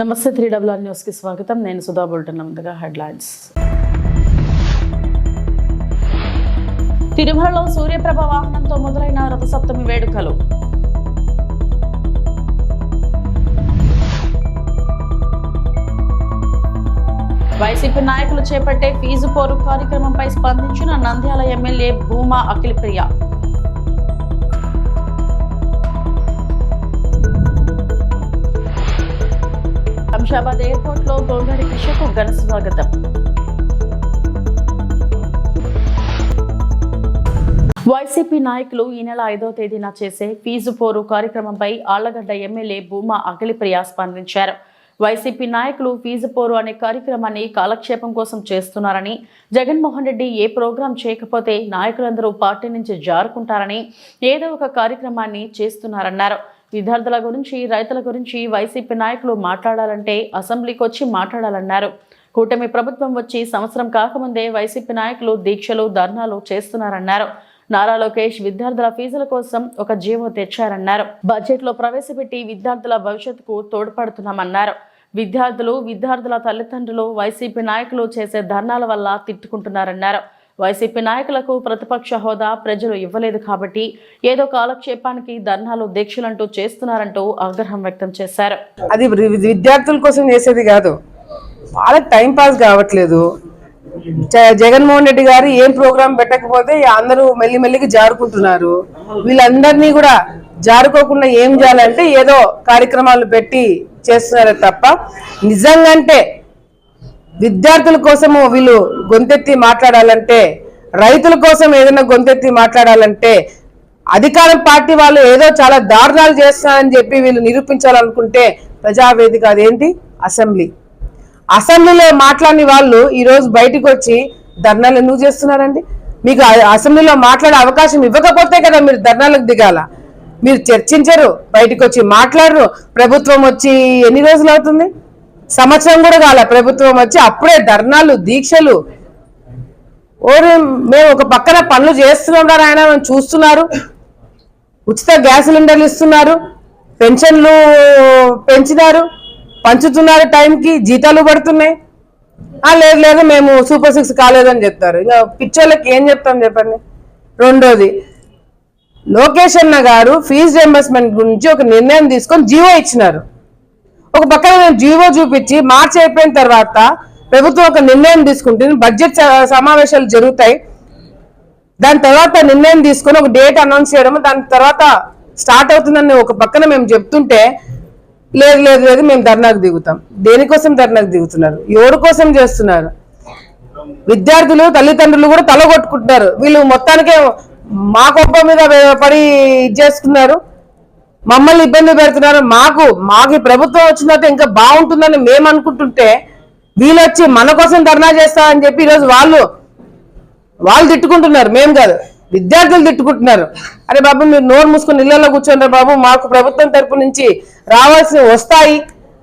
నమస్తే 3WR news కి స్వాగతం. నేను సుధా. బులెటిన్ ముందుగా హెడ్లైన్స్. తిరుమలలో సూర్యప్రభ వాహనంతో మొదలైన రథసప్తమి వేడుకలు. వైసీపీ నాయకులు చేపట్టే ఫీజు పోరు కార్యక్రమంపై స్పందించిన నంద్యాల ఎమ్మెల్యే భూమా అఖిలప్రియ. శంషాబాద్ ఎయిర్పోర్ట్ లో గొంగడి కృష్ణకు ఘన స్వాగతం. వైసీపీ నాయకులు ఈ నెల 5వ తేదీన చేసే ఫీజు పోరు కార్యక్రమంపై ఆళ్లగడ్డ ఎమ్మెల్యే భూమా అఖిలప్రియ స్పందించారు. వైసీపీ నాయకులు ఫీజు పోరు అనే కార్యక్రమాన్ని కాలక్షేపం కోసం చేస్తున్నారని, జగన్మోహన్ రెడ్డి ఏ ప్రోగ్రాం చేయకపోతే నాయకులందరూ పార్టీ నుంచి జారుకుంటారని ఏదో ఒక కార్యక్రమాన్ని చేస్తున్నారన్నారు. విద్యార్థుల గురించి, రైతుల గురించి వైసీపీ నాయకులు మాట్లాడాలంటే అసెంబ్లీకి వచ్చి మాట్లాడాలన్నారు. కూటమి ప్రభుత్వం వచ్చి సంవత్సరం కాకముందే వైసీపీ నాయకులు దీక్షలు, ధర్నాలు చేస్తున్నారన్నారు. నారా లోకేష్ విద్యార్థుల ఫీజుల కోసం ఒక జీవో తెచ్చారన్నారు. బడ్జెట్ లో ప్రవేశపెట్టి విద్యార్థుల భవిష్యత్తుకు తోడ్పడుతున్నామన్నారు. విద్యార్థుల తల్లిదండ్రులు వైసీపీ నాయకులు చేసే ధర్నాల వల్ల తిట్టుకుంటున్నారన్నారు. వైసీపీ నాయకులకు ప్రతిపక్ష హోదా ప్రజలు ఇవ్వలేదు కాబట్టి ఏదో కాలక్షేపానికి ధర్నాలు, దీక్షలంటూ చేస్తున్నారంటూ ఆగ్రహం వ్యక్తం చేశారు. అది విద్యార్థుల కోసం చేసేది కాదు, వాళ్ళకి టైం పాస్ కావట్లేదు. జగన్మోహన్ రెడ్డి గారు ఏం ప్రోగ్రాం పెట్టకపోతే అందరూ మెల్లిమెల్లికి జారుకుంటున్నారు. వీళ్ళందరినీ కూడా జారుకోకుండా ఏం చేయాలంటే ఏదో కార్యక్రమాలు పెట్టి చేస్తున్నారే తప్ప నిజంగాంటే విద్యార్థుల కోసము వీళ్ళు గొంతెత్తి మాట్లాడాలంటే, రైతుల కోసం ఏదైనా గొంతెత్తి మాట్లాడాలంటే, అధికారం పార్టీ వాళ్ళు ఏదో చాలా దారుణాలు చేస్తున్నారని చెప్పి వీళ్ళు నిరూపించాలనుకుంటే ప్రజావేదిక అదేంటి అసెంబ్లీలో మాట్లాడిన వాళ్ళు ఈరోజు బయటకు వచ్చి ధర్నాలు ఎందుకు చేస్తున్నారండి? మీకు అసెంబ్లీలో మాట్లాడే అవకాశం ఇవ్వకపోతే కదా మీరు ధర్నాలకు దిగాల. మీరు చర్చించరు, బయటకు వచ్చి మాట్లాడరు. ప్రభుత్వం వచ్చి ఎన్ని రోజులు అవుతుంది? సంవత్సరం కూడా కాల ప్రభుత్వం వచ్చి అప్పుడే ధర్నాలు, దీక్షలు. మేము ఒక పక్కన పనులు చేస్తున్నాం ఆయన చూస్తున్నారు. ఉచిత గ్యాస్ సిలిండర్లు ఇస్తున్నారు, పెన్షన్లు పెంచినారు, పంచుతున్నారు, టైంకి జీతాలు పడుతున్నాయి. లేదు మేము సూపర్ 6 కాలేదని చెప్తారు. ఇంకా పిచ్చోళ్ళకి ఏం చెప్తాం చెప్పండి. రెండోది, లోకేష్ అన్న గారు ఫీజు రియంబర్స్మెంట్ గురించి ఒక నిర్ణయం తీసుకొని జీవో ఇచ్చినారు. ఒక పక్కన మేము జీవో చూపించి మార్చి అయిపోయిన తర్వాత ప్రభుత్వం ఒక నిర్ణయం తీసుకుంటుంది, బడ్జెట్ సమావేశాలు జరుగుతాయి, దాని తర్వాత నిర్ణయం తీసుకొని ఒక డేట్ అనౌన్స్ చేయడం, దాని తర్వాత స్టార్ట్ అవుతుందని ఒక పక్కన మేము చెప్తుంటే లేదు మేము ధర్నాకు దిగుతాం. దేనికోసం ధర్నాకు దిగుతున్నారు? ఎవరి కోసం చేస్తున్నారు? విద్యార్థులు, తల్లిదండ్రులు కూడా తలగొట్టుకుంటున్నారు. వీళ్ళు మొత్తానికే మా కొంప మీద పడి చేస్తున్నారు, మమ్మల్ని ఇబ్బంది పెడుతున్నారు. మాకు ప్రభుత్వం వచ్చినట్టు ఇంకా బాగుంటుందని మేము అనుకుంటుంటే వీళ్ళు వచ్చి మన కోసం ధర్నా చేస్తారని చెప్పి ఈరోజు వాళ్ళు తిట్టుకుంటున్నారు. మేము కాదు, విద్యార్థులు తిట్టుకుంటున్నారు. అరే బాబు, మీరు నోరు మూసుకుని ఇళ్లలో కూర్చుంటారు బాబు, మాకు ప్రభుత్వం తరపు నుంచి రావాల్సి వస్తాయి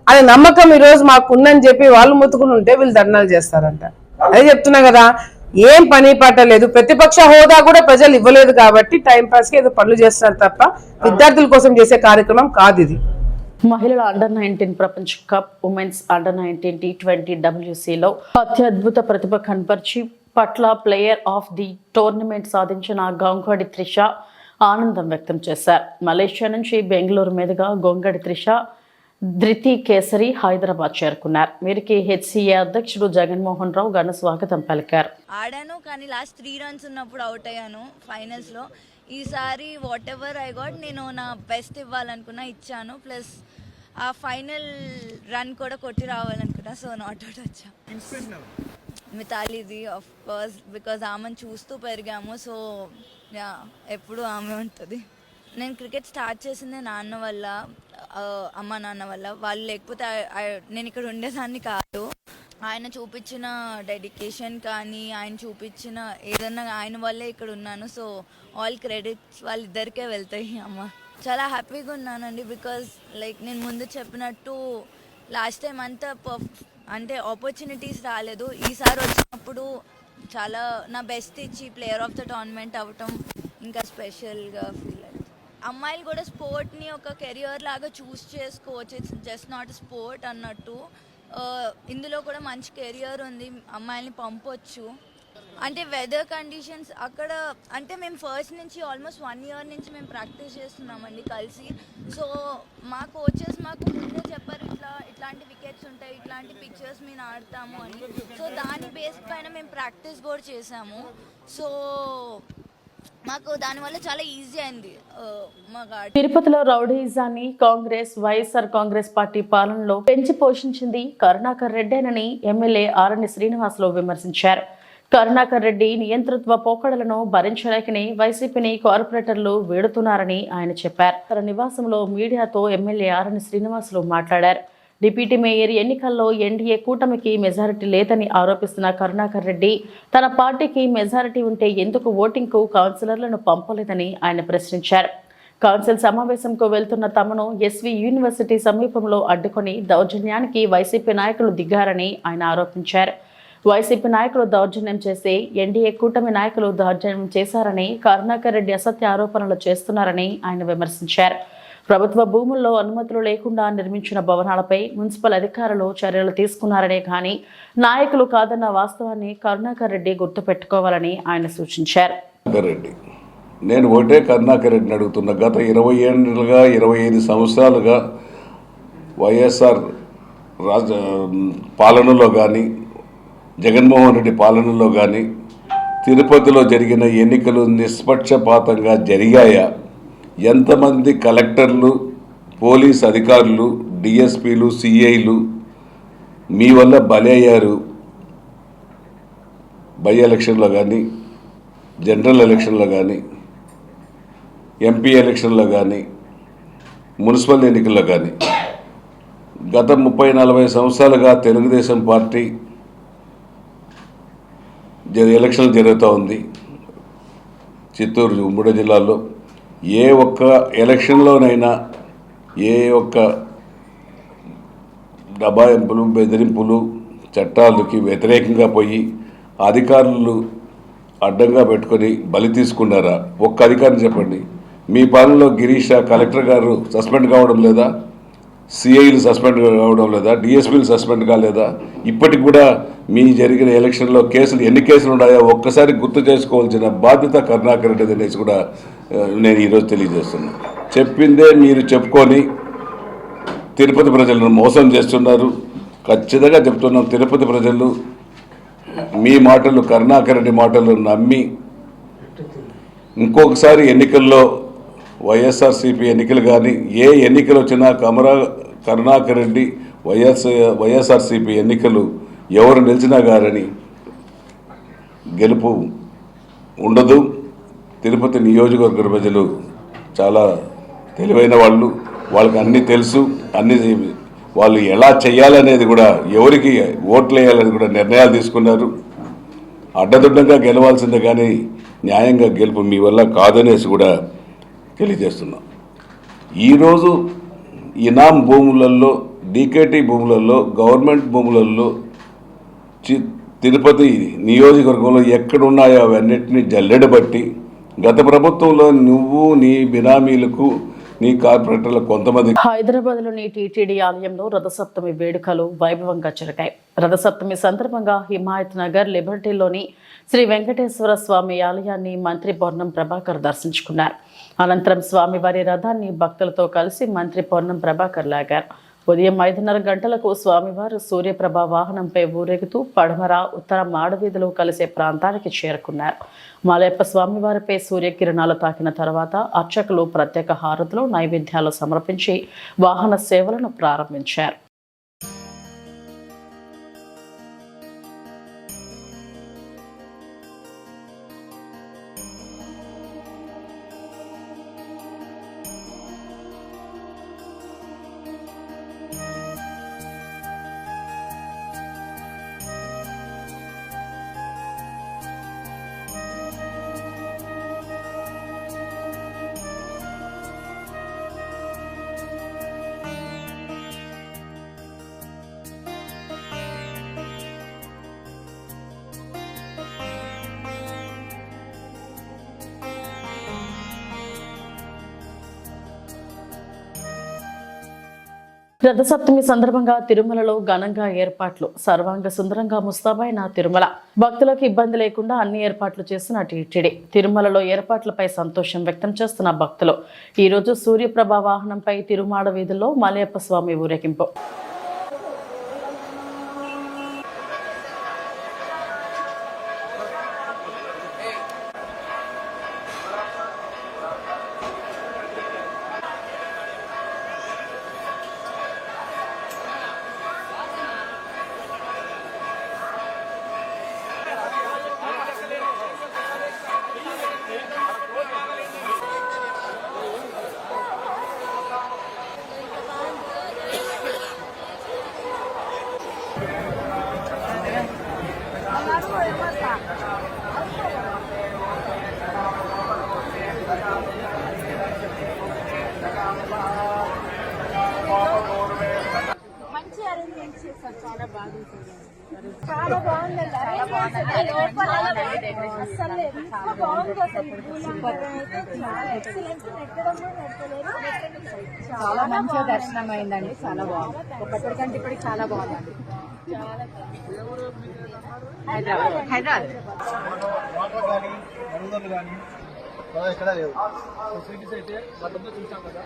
అనే నమ్మకం ఈరోజు మాకు ఉందని చెప్పి వాళ్ళు ముత్తుకుని ఉంటే వీళ్ళు ధర్నాలు చేస్తారంట. అదే చెప్తున్నా కదా, ఏం పని పట్టలేదు. ప్రతిపక్ష హోదా కూడా ప్రజలు ఇవ్వలేదు కాబట్టి టైంపాస్ కి ఏదో పనులు చేస్తున్నారు తప్ప విద్యార్థుల కోసం చేసే కార్యక్రమం కాదు ఇది. మహిళల అండర్-19 ప్రపంచ కప్, ఉమెన్స్ అండర్-19 T20 WCలో అత్యద్భుత ప్రతిభ కనపరిచి పట్ల ప్లేయర్ ఆఫ్ ది టోర్నమెంట్ సాధించిన గొంగడి త్రిష ఆనందం వ్యక్తం చేశారు. మలేషియా నుంచి బెంగళూరు మీదుగా గొంగడి త్రిష ధృతి కేసరి హైదరాబాద్ చేరుకున్నారు. వీరికి హెచ్సిఏ అధ్యక్షుడు జగన్మోహన్ రావు ఘన స్వాగతం పలికారు. ఆడాను కానీ లాస్ట్ 3 runs ఉన్నప్పుడు అవుట్ అయ్యాను ఫైనల్స్ లో. ఈసారి వాట్ ఎవర్ ఐ గాట్, నేను నా బెస్ట్ ఇవ్వాలనుకున్నా, ఇచ్చాను. ప్లస్ ఆ ఫైనల్ రన్ కూడా కొట్టి రావాలనుకున్నా, సో నాట్ అవుట్ వచ్చా. మితాలీది ఆఫ్ కోర్స్, బికాజ్ ఆమెను చూస్తూ పెరిగాము, సో యా ఎప్పుడు ఆమె ఉంటుంది. నేను క్రికెట్ స్టార్ట్ చేసిందే నాన్న వల్ల, అమ్మ నాన్న వల్ల. వాళ్ళు లేకపోతే నేను ఇక్కడ ఉండేదాన్ని కాదు. ఆయన చూపించిన డెడికేషన్ కానీ, ఆయన చూపించిన ఏదన్నా ఆయన వల్లే ఇక్కడ ఉన్నాను. సో ఆల్ క్రెడిట్స్ వాళ్ళిద్దరికే వెళ్తాయి. అమ్మ చాలా హ్యాపీగా ఉన్నానండి, బికాజ్ లైక్ నేను ముందు చెప్పినట్టు లాస్ట్ టైం అంతా అంటే ఆపర్చునిటీస్ రాలేదు. ఈసారి వచ్చినప్పుడు చాలా నా బెస్ట్ ఇచ్చి ప్లేయర్ ఆఫ్ ద టోర్నమెంట్ అవ్వటం ఇంకా స్పెషల్గా ఫీల్ అవుతుంది. అమ్మాయిలు కూడా స్పోర్ట్ని ఒక కెరియర్ లాగా చూస్ చేసుకోవచ్చు. ఇట్స్ జస్ట్ నాట్ స్పోర్ట్ అన్నట్టు. ఇందులో కూడా మంచి కెరియర్ ఉంది, అమ్మాయిల్ని పంపొచ్చు. అంటే వెదర్ కండిషన్స్ అక్కడ అంటే మేము ఫస్ట్ నుంచి ఆల్మోస్ట్ 1 year నుంచి మేము ప్రాక్టీస్ చేస్తున్నామండి కలిసి. సో మా కోచెస్ మాకు ముందే చెప్పారు, ఇట్లాంటి వికెట్స్ ఉంటాయి, ఇట్లాంటి పిక్చర్స్ మేము ఆడతాము అని. సో దాని బేస్ పైన మేము ప్రాక్టీస్ కూడా చేసాము. సో మాకు దానివల్ల చాలా ఈజీ అయింది మాకు. తిరుపతిలో రౌడీయిజాన్ని వైఎస్ఆర్ కాంగ్రెస్ పార్టీ పాలనలో పెంచి పోషించింది కరుణాకర్ రెడ్డేనని ఎమ్మెల్యే ఆరణి శ్రీనివాసులు విమర్శించారు. కరుణాకర్ రెడ్డి నియంతృత్వ పోకడలను భరించలేకని వైసీపీని కార్పొరేటర్లు వేడుతున్నారని ఆయన చెప్పారు. తన నివాసంలో మీడియాతో ఎమ్మెల్యే ఆరణి శ్రీనివాసులు మాట్లాడారు. డిప్యూటీ మేయర్ ఎన్నికల్లో ఎన్డీఏ కూటమికి మెజారిటీ లేదని ఆరోపిస్తున్న కరుణాకర్ రెడ్డి తన పార్టీకి మెజారిటీ ఉంటే ఎందుకు ఓటింగ్కు కౌన్సిలర్లను పంపలేదని ఆయన ప్రశ్నించారు. కౌన్సిల్ సమావేశంకు వెళ్తున్న తమను ఎస్వి యూనివర్సిటీ సమీపంలో అడ్డుకొని దౌర్జన్యానికి వైసీపీ నాయకులు దిగారని ఆయన ఆరోపించారు. వైసీపీ నాయకులు దౌర్జన్యం చేసి ఎన్డీఏ కూటమి నాయకులు దౌర్జన్యం చేశారని, కరుణాకర్ రెడ్డి అసత్య ఆరోపణలు చేస్తున్నారని ఆయన విమర్శించారు. ప్రభుత్వ భూముల్లో అనుమతులు లేకుండా నిర్మించిన భవనాలపై మున్సిపల్ అధికారులు చర్యలు తీసుకున్నారనే కానీ నాయకులు కాదన్న వాస్తవాన్ని కరుణాకర్ రెడ్డి గుర్తుపెట్టుకోవాలని ఆయన సూచించారు. నేను ఒకటే కరుణాకర్ రెడ్డిని అడుగుతున్నా. గత 20 ఏళ్ళుగా 25 సంవత్సరాలుగా వైఎస్ఆర్ పాలనలో కానీ జగన్మోహన్ రెడ్డి పాలనలో కానీ తిరుపతిలో జరిగిన ఎన్నికలు నిష్పక్షపాతంగా జరిగాయా? ఎంతమంది కలెక్టర్లు, పోలీస్ అధికారులు, డిఎస్పీలు, సిఐలు మీ వల్ల బలయ్యారు? బై ఎలక్షన్లో కానీ, జనరల్ ఎలక్షన్లో కానీ, ఎంపీ ఎలక్షన్లో కానీ, మున్సిపల్ ఎన్నికల్లో కానీ గత 30-40 సంవత్సరాలుగా తెలుగుదేశం పార్టీ ఎలక్షన్లు జరుగుతూ ఉంది. చిత్తూరు ఉమ్మడి జిల్లాలో ఏ ఒక్క ఎలక్షన్లోనైనా ఏ ఒక్క దబాయింపులు, బెదిరింపులు, చట్టాలకి వ్యతిరేకంగా పోయి అధికారులు అడ్డంగా పెట్టుకొని బలి తీసుకున్నారా? ఒక్క అధికారిని చెప్పండి. మీ పాలనలో గిరీష కలెక్టర్ గారు సస్పెండ్ కావడం లేదా? సిఐలు సస్పెండ్ కావడం లేదా? డిఎస్పీలు సస్పెండ్ కాలేదా? ఇప్పటికి కూడా మీ జరిగిన ఎలక్షన్లో ఎన్ని కేసులు ఉన్నాయో ఒక్కసారి గుర్తు చేసుకోవాల్సిన బాధ్యత కరుణాకర్ రెడ్డి అనేసి కూడా నేను ఈరోజు తెలియజేస్తున్నాను. చెప్పిందే మీరు చెప్పుకొని తిరుపతి ప్రజలను మోసం చేస్తున్నారు. ఖచ్చితంగా చెప్తున్నాం, తిరుపతి ప్రజలు మీ మాటలు, కరుణాకర్ రెడ్డి మాటలు నమ్మి ఇంకొకసారి ఎన్నికల్లో వైఎస్ఆర్సీపీ ఎన్నికలు కానీ ఏ ఎన్నికలు వచ్చినా కరుణాకర్ రెడ్డి వైఎస్ఆర్సీపీ ఎన్నికలు ఎవరు నిలిచినా గారని గెలుపు ఉండదు. తిరుపతి నియోజకవర్గ ప్రజలు చాలా తెలివైన వాళ్ళు, వాళ్ళకి అన్నీ తెలుసు. వాళ్ళు ఎలా చేయాలనేది కూడా, ఎవరికి ఓట్లు వేయాలని కూడా నిర్ణయాలు తీసుకున్నారు. అడ్డదిడ్డంగా గెలవాల్సిందే కానీ న్యాయంగా గెలుపు మీ వల్ల కాదనేసి కూడా తెలియజేస్తున్నాం. ఈరోజు ఇనాం భూములలో, డీకేటీ భూములలో, గవర్నమెంట్ భూములలో తిరుపతి నియోజకవర్గంలో ఎక్కడున్నాయో అవన్నిటిని జల్లెడబట్టి గత ప్రభుత్వంలో నువ్వు నీ బినామీలకు, నీ కార్పొరేటర్లకు కొంతమంది. హైదరాబాద్లోని టీటీడీ ఆలయంలో రథసప్తమి వేడుకలు వైభవంగా జరిగాయి. రథసప్తమి సందర్భంగా హిమాయత్ నగర్ లిబర్టీలోని శ్రీ వెంకటేశ్వర స్వామి ఆలయాన్ని మంత్రి పొన్నం ప్రభాకర్ దర్శించుకున్నారు. అనంతరం స్వామివారి రథాన్ని భక్తులతో కలిసి మంత్రి పొన్నం ప్రభాకర్ లాగారు. ఉదయం 5:30 గంటలకు స్వామివారు సూర్యప్రభ వాహనంపై ఊరేగుతూ పడమర, ఉత్తర మాడవీధులు కలిసే ప్రాంతానికి చేరుకున్నారు. మాలయప్ప స్వామివారిపై సూర్యకిరణాలు తాకిన తర్వాత అర్చకులు ప్రత్యేక హారతులు, నైవేద్యాలు సమర్పించి వాహన సేవలను ప్రారంభించారు. రథసప్తమి సందర్భంగా తిరుమలలో ఘనంగా ఏర్పాట్లు. సర్వాంగ సుందరంగా ముస్తాబైన తిరుమల. భక్తులకు ఇబ్బంది లేకుండా అన్ని ఏర్పాట్లు చేసిన టీటీడీ. తిరుమలలో ఏర్పాట్లపై సంతోషం వ్యక్తం చేస్తున్న భక్తులు. ఈ రోజు సూర్యప్రభ వాహనంపై తిరుమాడ వీధుల్లో మలయప్ప స్వామి ఊరేగింపు. మంచి అరేంజ్మెంట్ చేశారు. చాలా బాగుంటుంది. చాలా బాగుందండి. అసలు ఎంత బాగుంది. చాలా మంచిగా దర్శనం అయిందండి. చాలా బాగుంది. ఒకటి కంటే ఇప్పటికి చాలా బాగుందండి. హైదరాబాద్ ఎక్కడ లేవు ఫెసిలిటీస్ అయితే గతంలో చూసాం కదా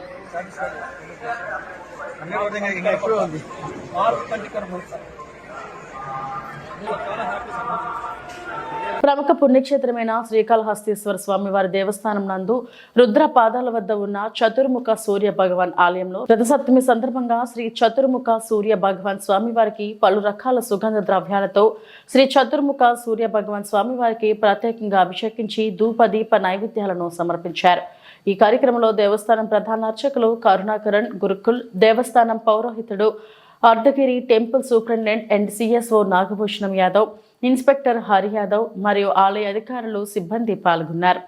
అన్ని ఇంకా ఎక్కువ ఉంది ప్రముఖ పుణ్యక్షేత్రమైన శ్రీకాళహస్తీశ్వర స్వామివారి దేవస్థానం నందు రుద్ర పాదాల వద్ద ఉన్న చతుర్ముఖ సూర్య భగవాన్ ఆలయంలో రథసప్తమి సందర్భంగా శ్రీ చతుర్ముఖ సూర్య భగవాన్ స్వామివారికి పలు రకాల సుగంధ ద్రవ్యాలతో శ్రీ చతుర్ముఖ సూర్య భగవాన్ స్వామివారికి ప్రత్యేకంగా అభిషేకించి ధూప దీప నైవేద్యాలను సమర్పించారు. ఈ కార్యక్రమంలో దేవస్థానం ప్రధాన అర్చకులు కరుణాకరణ్ గురుకుల్, దేవస్థానం పౌరోహితుడు Ardhagiri, temple superintendent and CSO Nagabhushanam Yadav, inspector Hari Yadav మరియు ఆలయ అధికారులు, సిబ్బంది పాల్గొన్నారు.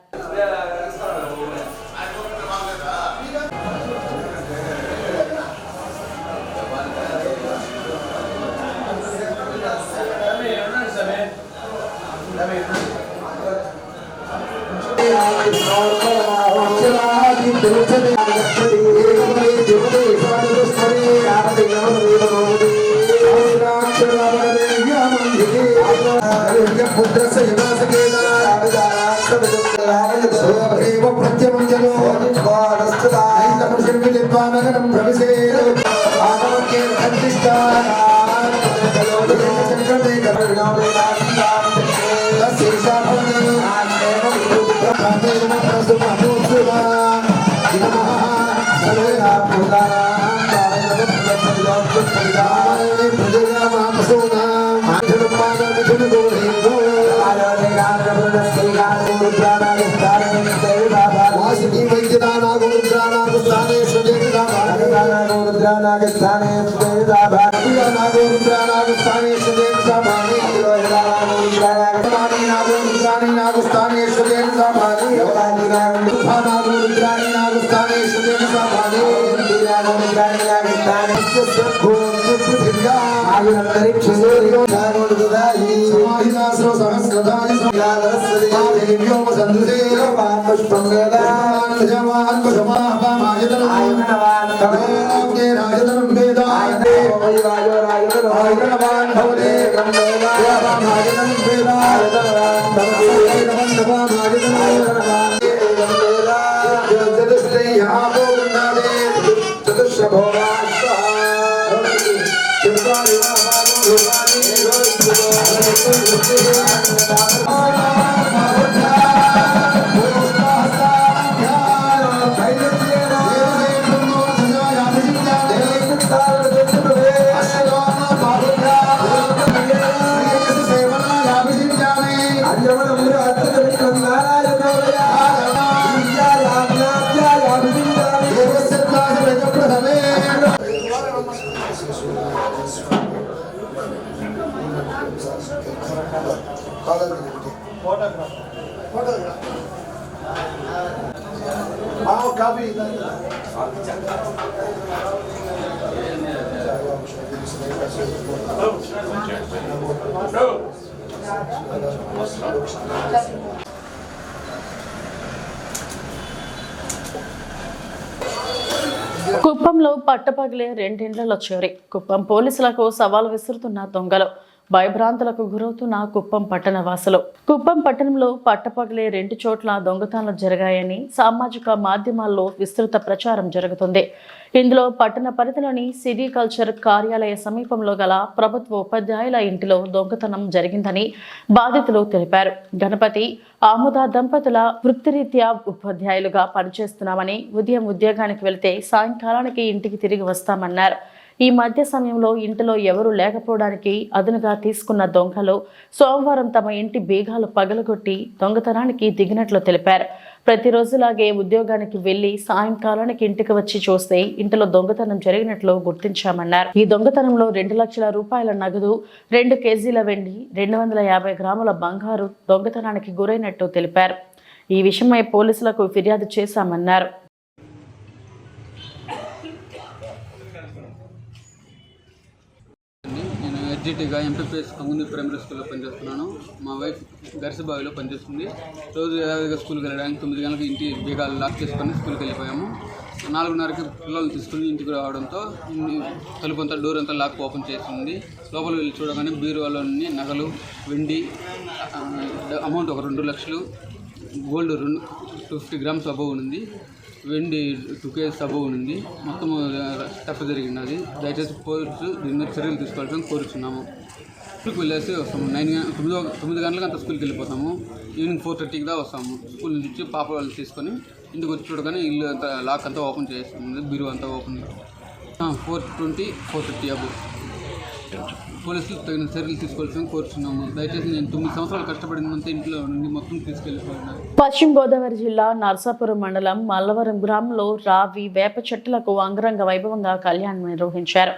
కుప్పంలో పట్టపగిలే రెండిండ్లలో చోరీ. కుప్పం పోలీసులకు సవాల్ విసురుతున్న దొంగలు. భయభ్రాంతులకు గురవుతున్న కుప్పం పట్టణ వాసులు. కుప్పం పట్టణంలో పట్టపగిలే 2 చోట్ల దొంగతనాలు జరిగాయని సామాజిక మాధ్యమాల్లో విస్తృత ప్రచారం జరుగుతుంది. ఇందులో పట్టణ పరిధిలోని సిటీ కల్చర్ కార్యాలయ సమీపంలో గల ప్రభుత్వ ఉపాధ్యాయుల ఇంటిలో దొంగతనం జరిగిందని బాధితులు తెలిపారు. గణపతి ఆముద దంపతుల వృత్తిరీత్యా ఉపాధ్యాయులుగా పనిచేస్తున్నామని, ఉదయం ఉద్యోగానికి వెళితే సాయంకాలానికి ఇంటికి తిరిగి వస్తామన్నారు. ఈ మధ్య సమయంలో ఇంటిలో ఎవరూ లేకపోవడానికి అదునుగా తీసుకున్న దొంగలు సోమవారం తమ ఇంటి బీగాలు పగలగొట్టి దొంగతనానికి దిగినట్లు తెలిపారు. ప్రతిరోజులాగే ఉద్యోగానికి వెళ్లి సాయంకాలానికి ఇంటికి వచ్చి చూస్తే ఇంటిలో దొంగతనం జరిగినట్లు గుర్తించామన్నారు. ఈ దొంగతనంలో 2 లక్షల రూపాయల నగదు, 2 కేజీల వెండి, 250 గ్రాముల బంగారు దొంగతనానికి గురైనట్టు తెలిపారు. ఈ విషయమై పోలీసులకు ఫిర్యాదు చేశామన్నారు. నేను ఎడ్జిటీగా ఎంపీపీఎస్ కంగుంది ప్రైమరీ స్కూల్లో పనిచేస్తున్నాను. మా వైఫ్ గరిసబావిలో పనిచేస్తుంది. రోజు యథావిధిగా స్కూల్కి వెళ్ళడానికి 9 గంటలకు ఇంటి బీగాలు లాక్ చేసుకొని స్కూల్కి వెళ్ళిపోయాము. 4:30కి పిల్లలు తీసుకుని ఇంటికి రావడంతో తలుపు అంతా డోర్ అంతా లాక్ ఓపెన్ చేసింది. లోపలికి వెళ్ళి చూడగానే బీరువాలోని నగలు, వెండి అమౌంట్ ఒక 2 లక్షలు, గోల్డ్ 250 గ్రామ్స్ అబవ్ ఉంది, వెండి 2 కేజీస్ అబవ్ ఉంది. మొత్తం తప్పు జరిగినది. దయచేసి పోలీసు దీని మీద చర్యలు తీసుకోవాలని కోరుచున్నాము. స్కూల్కి వెళ్ళేసి వస్తాము. 9 గంటలకు అంతా స్కూల్కి వెళ్ళిపోతాము. ఈవినింగ్ 4:30కి దా వస్తాము. స్కూల్ నుంచి పాప వాళ్ళు తీసుకొని ఇంటికి వచ్చి చూడగానే ఇల్లు అంతా లాక్ అంతా ఓపెన్ చేస్తుంది, బీరువా అంతా ఓపెన్. 4:20, 4:30 అబవ్. పోలీసులు తగిన చర్యలు తీసుకోవాల్సింది కోరుచున్నాము. దయచేసి నేను 9 సంవత్సరాలు కష్టపడినంత ఇంట్లో నుండి మొత్తం తీసుకెళ్ళిపోయినాను. పశ్చిమ గోదావరి జిల్లా నర్సాపురం మండలం మల్లవరం గ్రామంలో రావి వేప చెట్టులకు అంగరంగ వైభవంగా కళ్యాణం నిర్వహించారు.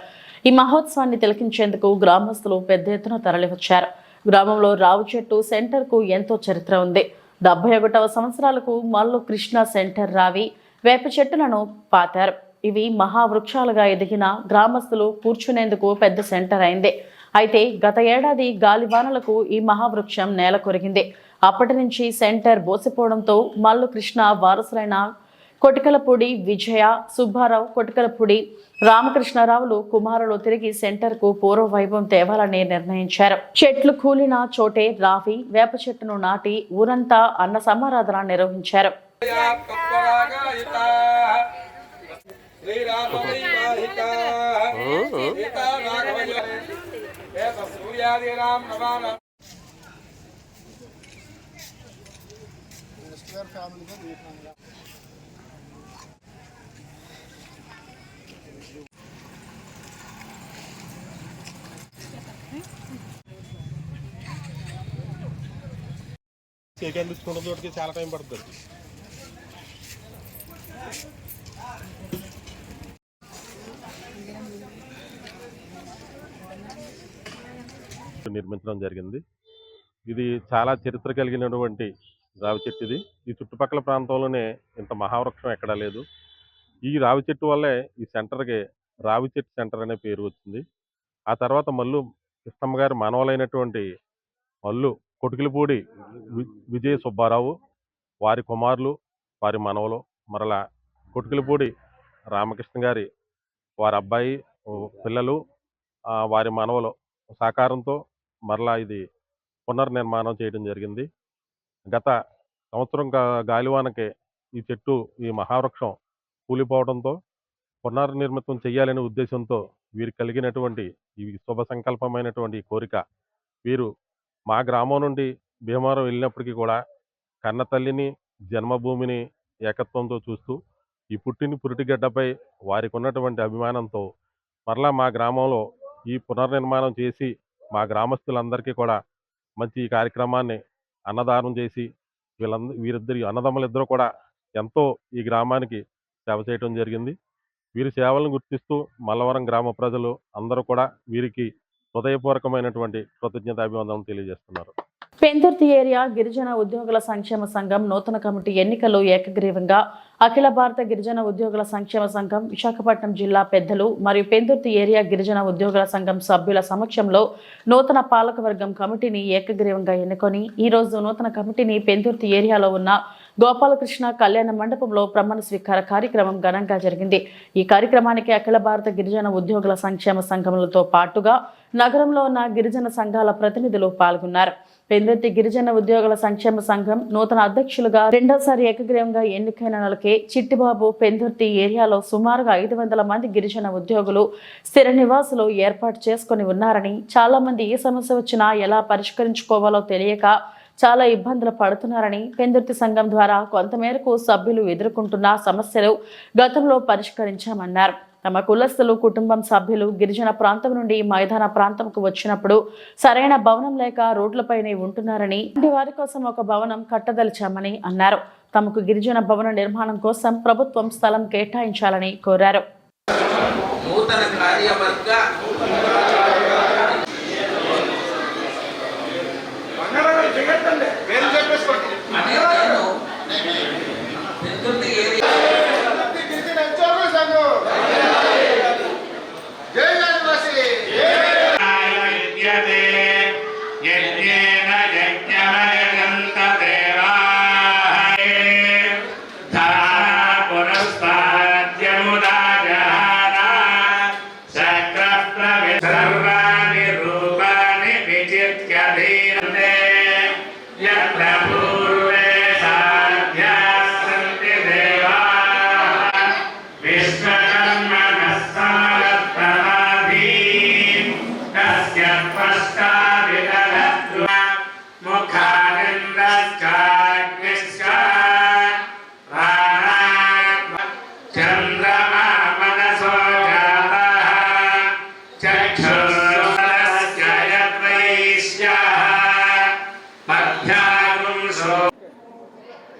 ఈ మహోత్సవాన్ని తిలకించేందుకు గ్రామస్తులు పెద్ద ఎత్తున తరలివచ్చారు. గ్రామంలో రావి చెట్టు సెంటర్కు ఎంతో చరిత్ర ఉంది. 71వ సంవత్సరాలకు మల్లు కృష్ణ సెంటర్ రావి వేప చెట్టులను పాతారు. ఇవి మహావృక్షాలుగా ఎదిగిన గ్రామస్తులు కూర్చునేందుకు పెద్ద సెంటర్ అయింది. అయితే గత ఏడాది గాలివానలకు ఈ మహావృక్షం నేల కొరిగింది. అప్పటి నుంచి సెంటర్ బోసిపోవడంతో మల్లు కృష్ణ వారసులైన కొటికలపూడి విజయ, సుబ్బారావు, కొటికలపూడి రామకృష్ణరావులు కుమారులు తిరిగి సెంటర్కు పూర్వ వైభవం తేవాలని నిర్ణయించారు. చెట్లు కూలిన చోటే రావి వేప చెట్టును నాటి ఊరంతా అన్న సమారాధన నిర్వహించారు. సెకండ్ తీసుకున్న తోటికి చాలా టైం పడుతుంది. నిర్మించడం జరిగింది. ఇది చాలా చరిత్ర కలిగినటువంటి రావి చెట్టు. ఇది ఈ చుట్టుపక్కల ప్రాంతంలోనే ఇంత మహావృక్షం ఎక్కడా లేదు. ఈ రావి చెట్టు వల్లే ఈ సెంటర్కి రావి చెట్టు సెంటర్ అనే పేరు వచ్చింది. ఆ తర్వాత మల్లు కృష్ణమ్మ గారి మనవలైనటువంటి మల్లు కొటికలపూడి విజయ సుబ్బారావు, వారి కుమారులు, వారి మనవలు, మరలా కొటికలపూడి రామకృష్ణ గారి వారి అబ్బాయి పిల్లలు, వారి మనవలు సహకారంతో మరలా ఇది పునర్నిర్మాణం చేయడం జరిగింది. గత సంవత్సరం గాలివానకే ఈ చెట్టు, ఈ మహావృక్షం కూలిపోవడంతో పునర్నిర్మితం చేయాలనే ఉద్దేశంతో వీరికి కలిగినటువంటి ఈ శుభ సంకల్పమైనటువంటి కోరిక, వీరు మా గ్రామం నుండి భీమవరం వెళ్ళినప్పటికీ కూడా కన్న తల్లిని, జన్మభూమిని ఏకత్వంతో చూస్తూ ఈ పురిటిగడ్డపై వారికి ఉన్నటువంటి అభిమానంతో మరలా మా గ్రామంలో ఈ పునర్నిర్మాణం చేసి మా గ్రామస్తులందరికీ కూడా మంచి ఈ కార్యక్రమాన్ని అన్నదానం చేసి వీరిద్దరి అన్నదమ్ములిద్దరూ కూడా ఎంతో ఈ గ్రామానికి సేవ చేయడం జరిగింది. వీరి సేవలను గుర్తిస్తూ మల్లవరం గ్రామ ప్రజలు అందరూ కూడా వీరికి హృదయపూర్వకమైనటువంటి కృతజ్ఞతాభివందనం తెలియజేస్తున్నారు. పెందుర్తి ఏరియా గిరిజన ఉద్యోగుల సంక్షేమ సంఘం నూతన కమిటీ ఎన్నికలు ఏకగ్రీవంగా అఖిల భారత గిరిజన ఉద్యోగుల సంక్షేమ సంఘం విశాఖపట్నం జిల్లా పెద్దలు మరియు పెందుర్తి ఏరియా గిరిజన ఉద్యోగుల సంఘం సభ్యుల సమక్షంలో నూతన పాలకవర్గం కమిటీని ఏకగ్రీవంగా ఎన్నుకొని ఈ రోజు నూతన కమిటీని పెందుర్తి ఏరియాలో ఉన్న గోపాలకృష్ణ కళ్యాణ మండపంలో ప్రమాణ స్వీకార కార్యక్రమం ఘనంగా జరిగింది. ఈ కార్యక్రమానికి అఖిల భారత గిరిజన ఉద్యోగుల సంక్షేమ సంఘములతో పాటుగా నగరంలో ఉన్న గిరిజన సంఘాల ప్రతినిధులు పాల్గొన్నారు. పెందుర్తి గిరిజన ఉద్యోగుల సంక్షేమ సంఘం నూతన అధ్యక్షులుగా రెండోసారి ఏకగ్రీవంగా ఎన్నికైన నెలకే చిట్టిబాబు పెందుర్తి ఏరియాలో సుమారుగా 500 మంది గిరిజన ఉద్యోగులు స్థిర నివాసులు ఏర్పాటు చేసుకుని ఉన్నారని, చాలా మంది ఏ సమస్య వచ్చినా ఎలా పరిష్కరించుకోవాలో తెలియక చాలా ఇబ్బందులు పడుతున్నారని, పెందుర్తి సంఘం ద్వారా కొంతమేరకు సభ్యులు ఎదుర్కొంటున్న సమస్యలు గతంలో పరిష్కరించామన్నారు. తమ కులస్తులు కుటుంబం సభ్యులు గిరిజన ప్రాంతం నుండి మైదాన ప్రాంతంకు వచ్చినప్పుడు సరైన భవనం లేక రోడ్లపైనే ఉంటున్నారని, వారి కోసం ఒక భవనం కట్టదలిచామని అన్నారు. తమకు గిరిజన భవన నిర్మాణం కోసం ప్రభుత్వం స్థలం కేటాయించాలని కోరారు.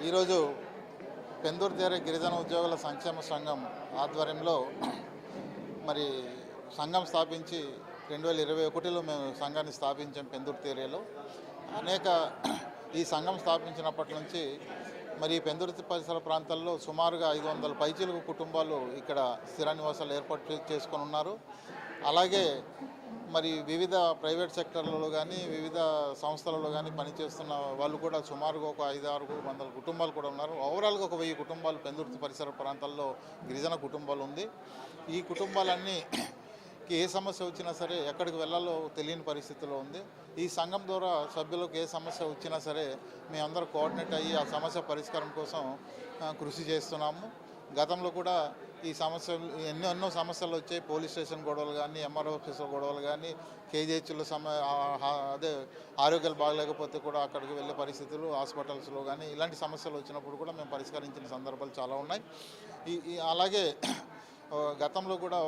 ఈరోజు పెందుర్తి గిరిజన ఉద్యోగుల సంక్షేమ సంఘం ఆధ్వర్యంలో మరి సంఘం స్థాపించి 2021లో మేము సంఘాన్ని స్థాపించాం. పెందుర్తి ఏరియాలో ఈ సంఘం స్థాపించినప్పటి నుంచి మరి పెందుర్తి పరిసర ప్రాంతాల్లో సుమారుగా 500 పైచిలుకు కుటుంబాలు ఇక్కడ స్థిర నివాసాలు ఏర్పాటు చేసుకొని ఉన్నారు. అలాగే మరి వివిధ ప్రైవేట్ సెక్టర్లలో కానీ వివిధ సంస్థలలో కానీ పనిచేస్తున్న వాళ్ళు కూడా సుమారుగా ఒక 500-600 కుటుంబాలు కూడా ఉన్నారు. ఓవరాల్గా ఒక 1000 కుటుంబాలు పెందుర్తి పరిసర ప్రాంతాల్లో గిరిజన కుటుంబాలు ఉంది. ఈ కుటుంబాలన్నీ ఏ సమస్య వచ్చినా సరే ఎక్కడికి వెళ్ళాలో తెలియని పరిస్థితిలో ఉంది. ఈ సంఘం ద్వారా సభ్యులకు ఏ సమస్య వచ్చినా సరే మేమందరూ కోఆర్డినేట్ అయ్యి ఆ సమస్య పరిష్కారం కోసం కృషి చేస్తున్నాము. గతంలో కూడా ఈ సమస్యలు ఎన్నో సమస్యలు వచ్చాయి. పోలీస్ స్టేషన్ గొడవలు కానీ, ఎంఆర్ఓ ఆఫీసుల గొడవలు కానీ, కేజీహెచ్లో అదే ఆరోగ్యాలు బాగలేకపోతే కూడా అక్కడికి వెళ్ళే పరిస్థితులు, హాస్పిటల్స్లో కానీ ఇలాంటి సమస్యలు వచ్చినప్పుడు కూడా మేము పరిష్కరించిన సందర్భాలు చాలా ఉన్నాయి. అలాగే గతంలో కూడా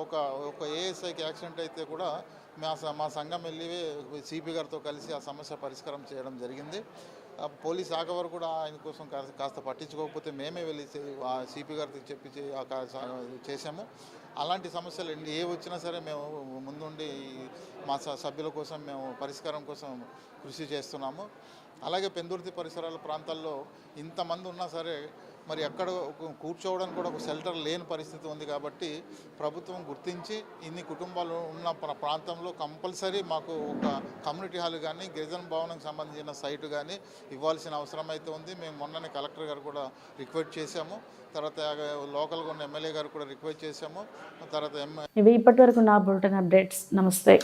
ఒక ఏఎస్ఐకి యాక్సిడెంట్ అయితే కూడా మా సంఘం వెళ్ళి సిపి గారితో కలిసి ఆ సమస్య పరిష్కారం చేయడం జరిగింది. పోలీస్ శాఖ వారు కూడా ఆయన కోసం కాస్త పట్టించుకోకపోతే మేమే వెళ్ళి సిపి గారికి చెప్పి చేసాము. అలాంటి సమస్యలు ఏ వచ్చినా సరే మేము ముందుండి మా సభ్యుల కోసం మేము పరిష్కారం కోసం కృషి చేస్తున్నాము. అలాగే పెందుర్తి పరిసరాల ప్రాంతాల్లో ఇంతమంది ఉన్నా సరే మరి ఎక్కడ కూర్చోవడానికి కూడా ఒక షెల్టర్ లేని పరిస్థితి ఉంది. కాబట్టి ప్రభుత్వం గుర్తించి ఇన్ని కుటుంబాలు ఉన్న ప్రాంతంలో కంపల్సరీ మాకు ఒక కమ్యూనిటీ హాల్ కానీ గిరిజన భవనంకి సంబంధించిన సైటు కానీ ఇవ్వాల్సిన అవసరం అయితే ఉంది. మేము మొన్ననే కలెక్టర్ గారు కూడా రిక్వెస్ట్ చేశాము. తర్వాత లోకల్గా ఉన్న ఎమ్మెల్యే గారు కూడా రిక్వెస్ట్ చేశాము. తర్వాత ఇవి ఇప్పటివరకు నా బులెటిన్ అప్డేట్స్. నమస్తే.